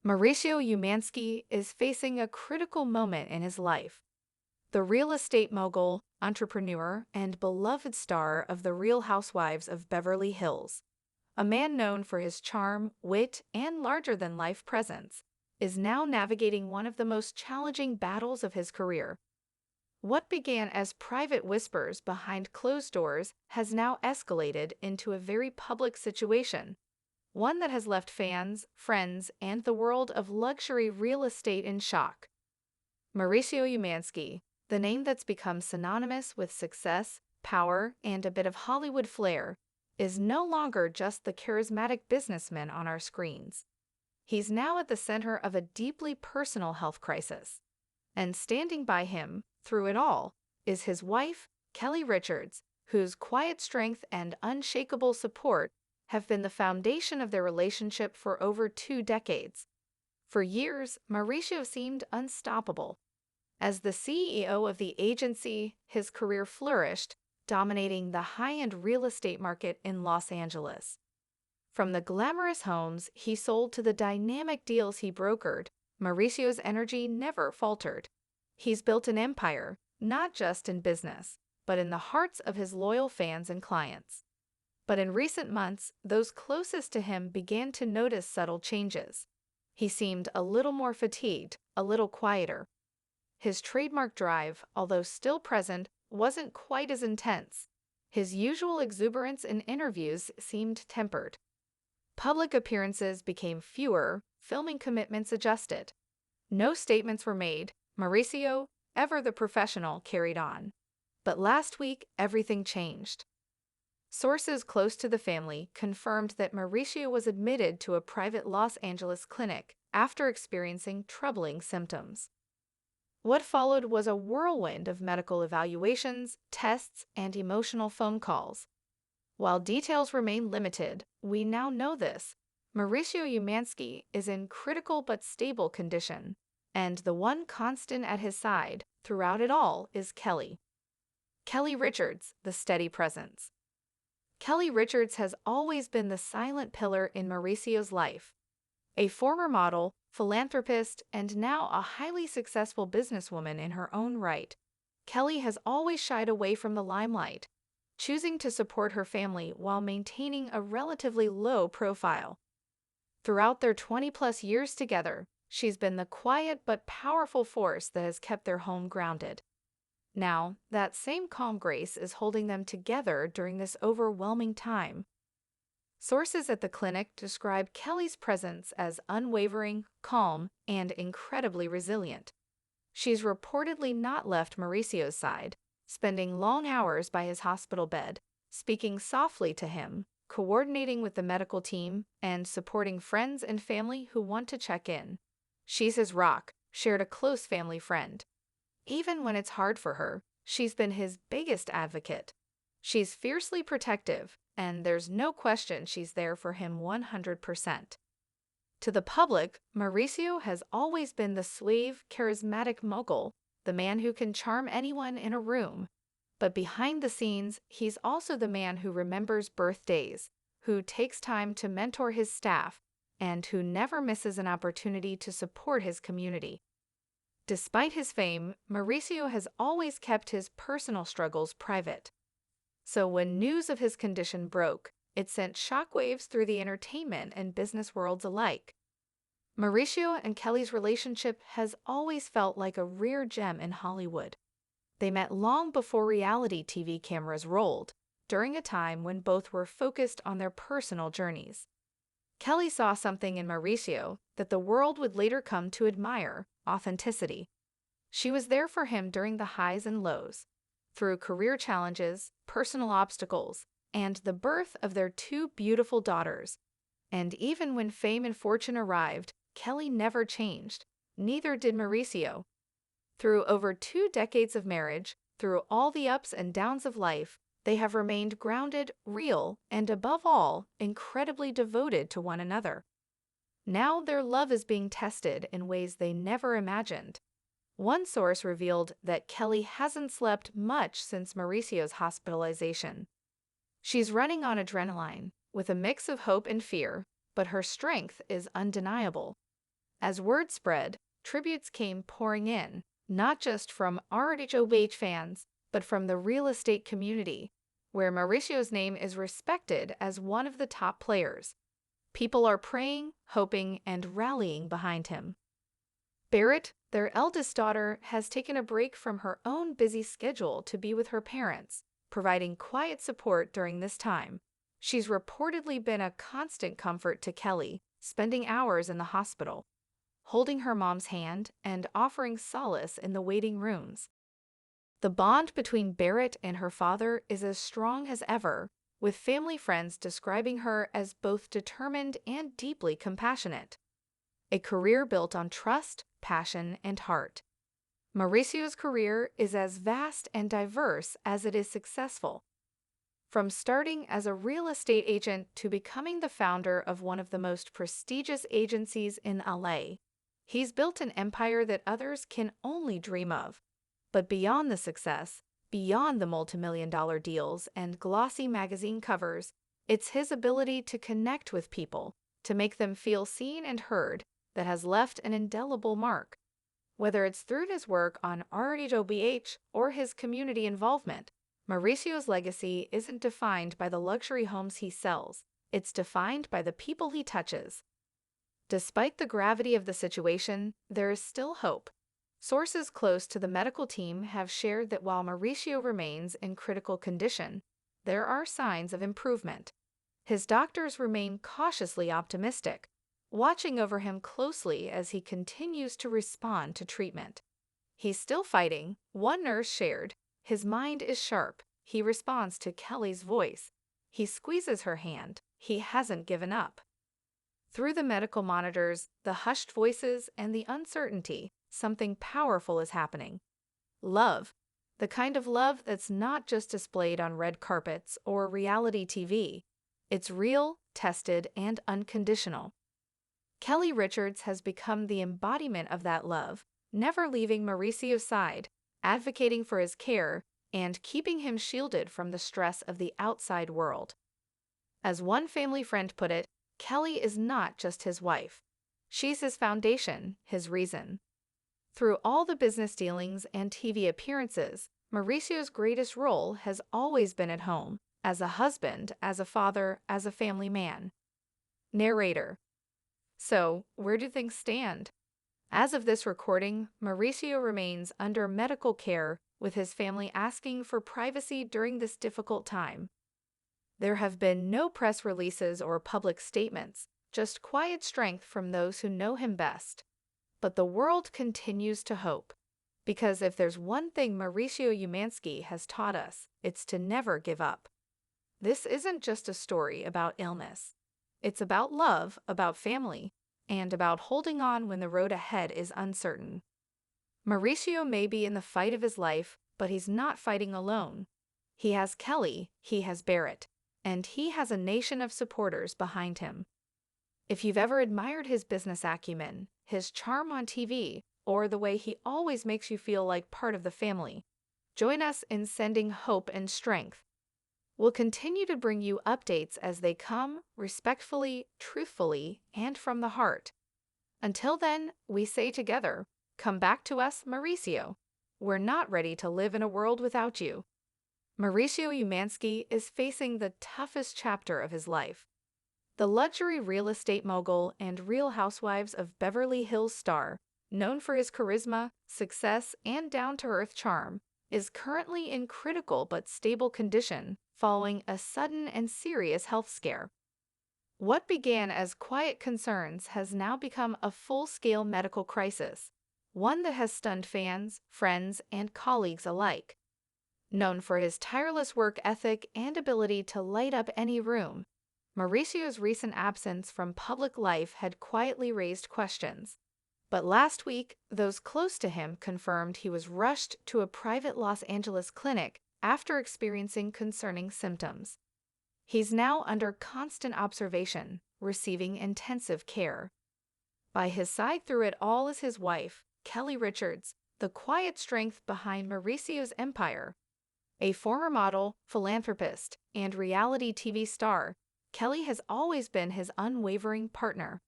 Mauricio Umansky is facing a critical moment in his life. The real estate mogul, entrepreneur, and beloved star of The Real Housewives of Beverly Hills, a man known for his charm, wit, and larger-than-life presence, is now navigating one of the most challenging battles of his career. What began as private whispers behind closed doors has now escalated into a very public situation, one that has left fans, friends, and the world of luxury real estate in shock. Mauricio Umansky, the name that's become synonymous with success, power, and a bit of Hollywood flair, is no longer just the charismatic businessman on our screens. He's now at the center of a deeply personal health crisis. And standing by him, through it all, is his wife, Kelly Richards, whose quiet strength and unshakable support have been the foundation of their relationship for over 2 decades. For years, Mauricio seemed unstoppable. As the CEO of the agency, his career flourished, dominating the high-end real estate market in Los Angeles. From the glamorous homes he sold to the dynamic deals he brokered, Mauricio's energy never faltered. He's built an empire, not just in business, but in the hearts of his loyal fans and clients. But in recent months, those closest to him began to notice subtle changes. He seemed a little more fatigued, a little quieter. His trademark drive, although still present, wasn't quite as intense. His usual exuberance in interviews seemed tempered. Public appearances became fewer, filming commitments adjusted. No statements were made. Mauricio, ever the professional, carried on. But last week, everything changed. Sources close to the family confirmed that Mauricio was admitted to a private Los Angeles clinic after experiencing troubling symptoms. What followed was a whirlwind of medical evaluations, tests, and emotional phone calls. While details remain limited, we now know this: Mauricio Umansky is in critical but stable condition, and the one constant at his side throughout it all is Kelly. Kelly Richards, the steady presence. Kelly Richards has always been the silent pillar in Mauricio's life. A former model, philanthropist, and now a highly successful businesswoman in her own right, Kelly has always shied away from the limelight, choosing to support her family while maintaining a relatively low profile. Throughout their 20-plus years together, she's been the quiet but powerful force that has kept their home grounded. Now, that same calm grace is holding them together during this overwhelming time. Sources at the clinic describe Kelly's presence as unwavering, calm, and incredibly resilient. She's reportedly not left Mauricio's side, spending long hours by his hospital bed, speaking softly to him, coordinating with the medical team, and supporting friends and family who want to check in. She's his rock, shared a close family friend. Even when it's hard for her, she's been his biggest advocate. She's fiercely protective, and there's no question she's there for him 100%. To the public, Mauricio has always been the suave, charismatic mogul, the man who can charm anyone in a room. But behind the scenes, he's also the man who remembers birthdays, who takes time to mentor his staff, and who never misses an opportunity to support his community. Despite his fame, Mauricio has always kept his personal struggles private. So when news of his condition broke, it sent shockwaves through the entertainment and business worlds alike. Mauricio and Kelly's relationship has always felt like a rare gem in Hollywood. They met long before reality TV cameras rolled, during a time when both were focused on their personal journeys. Kelly saw something in Mauricio that the world would later come to admire: authenticity. She was there for him during the highs and lows, through career challenges, personal obstacles, and the birth of their 2 beautiful daughters. And even when fame and fortune arrived, Kelly never changed. Neither did Mauricio. Through over 2 decades of marriage, through all the ups and downs of life, they have remained grounded, real, and above all, incredibly devoted to one another. Now their love is being tested in ways they never imagined. One source revealed that Kelly hasn't slept much since Mauricio's hospitalization. She's running on adrenaline, with a mix of hope and fear, but her strength is undeniable. As word spread, tributes came pouring in, not just from rhobh fans, but from the real estate community, where Mauricio's name is respected as one of the top players. People are praying, hoping, and rallying behind him. Barrett, their eldest daughter, has taken a break from her own busy schedule to be with her parents, providing quiet support during this time. She's reportedly been a constant comfort to Kelly, spending hours in the hospital, holding her mom's hand and offering solace in the waiting rooms. The bond between Barrett and her father is as strong as ever, with family friends describing her as both determined and deeply compassionate. A career built on trust, passion, and heart. Mauricio's career is as vast and diverse as it is successful. From starting as a real estate agent to becoming the founder of one of the most prestigious agencies in LA, he's built an empire that others can only dream of. But beyond the success, beyond the multimillion-dollar deals and glossy magazine covers, it's his ability to connect with people, to make them feel seen and heard, that has left an indelible mark. Whether it's through his work on rhobh or his community involvement, Mauricio's legacy isn't defined by the luxury homes he sells, it's defined by the people he touches. Despite the gravity of the situation, there is still hope. Sources close to the medical team have shared that while Mauricio remains in critical condition, there are signs of improvement. His doctors remain cautiously optimistic, watching over him closely as he continues to respond to treatment. He's still fighting, one nurse shared. His mind is sharp. He responds to Kelly's voice. He squeezes her hand. He hasn't given up. Through the medical monitors, the hushed voices, and the uncertainty, something powerful is happening. Love. The kind of love that's not just displayed on red carpets or reality TV. It's real, tested, and unconditional. Kelly Richards has become the embodiment of that love, never leaving Mauricio's side, advocating for his care, and keeping him shielded from the stress of the outside world. As one family friend put it, Kelly is not just his wife. She's his foundation, his reason. Through all the business dealings and TV appearances, Mauricio's greatest role has always been at home, as a husband, as a father, as a family man. Narrator. So, where do things stand? As of this recording, Mauricio remains under medical care, with his family asking for privacy during this difficult time. There have been no press releases or public statements, just quiet strength from those who know him best. But the world continues to hope. Because if there's one thing Mauricio Umansky has taught us, it's to never give up. This isn't just a story about illness. It's about love, about family, and about holding on when the road ahead is uncertain. Mauricio may be in the fight of his life, but he's not fighting alone. He has Kelly, he has Barrett, and he has a nation of supporters behind him. If you've ever admired his business acumen, his charm on TV, or the way he always makes you feel like part of the family, join us in sending hope and strength. We'll continue to bring you updates as they come, respectfully, truthfully, and from the heart. Until then, we say together, come back to us, Mauricio. We're not ready to live in a world without you. Mauricio Umansky is facing the toughest chapter of his life. The luxury real estate mogul and Real Housewives of Beverly Hills star, known for his charisma, success, and down-to-earth charm, is currently in critical but stable condition following a sudden and serious health scare. What began as quiet concerns has now become a full-scale medical crisis, one that has stunned fans, friends, and colleagues alike. Known for his tireless work ethic and ability to light up any room, Mauricio's recent absence from public life had quietly raised questions. But last week, those close to him confirmed he was rushed to a private Los Angeles clinic after experiencing concerning symptoms. He's now under constant observation, receiving intensive care. By his side through it all is his wife, Kelly Richards, the quiet strength behind Mauricio's empire. A former model, philanthropist, and reality TV star, Kelly has always been his unwavering partner.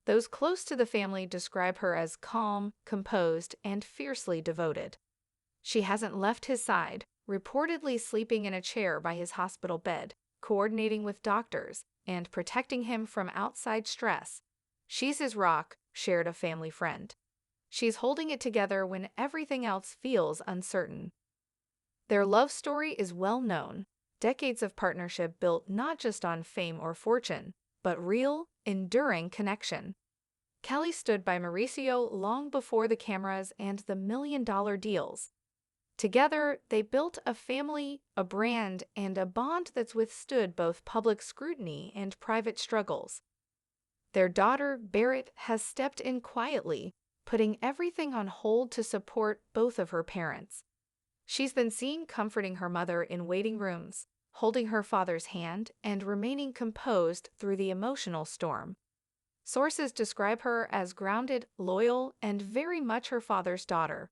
Those close to the family describe her as calm, composed, and fiercely devoted. She hasn't left his side, reportedly sleeping in a chair by his hospital bed, coordinating with doctors, and protecting him from outside stress. She's his rock, shared a family friend. She's holding it together when everything else feels uncertain. Their love story is well known, decades of partnership built not just on fame or fortune, but real, enduring connection. Kelly stood by Mauricio long before the cameras and the million-dollar deals. Together, they built a family, a brand, and a bond that's withstood both public scrutiny and private struggles. Their daughter, Barrett, has stepped in quietly, putting everything on hold to support both of her parents. She's been seen comforting her mother in waiting rooms, holding her father's hand, and remaining composed through the emotional storm. Sources describe her as grounded, loyal, and very much her father's daughter,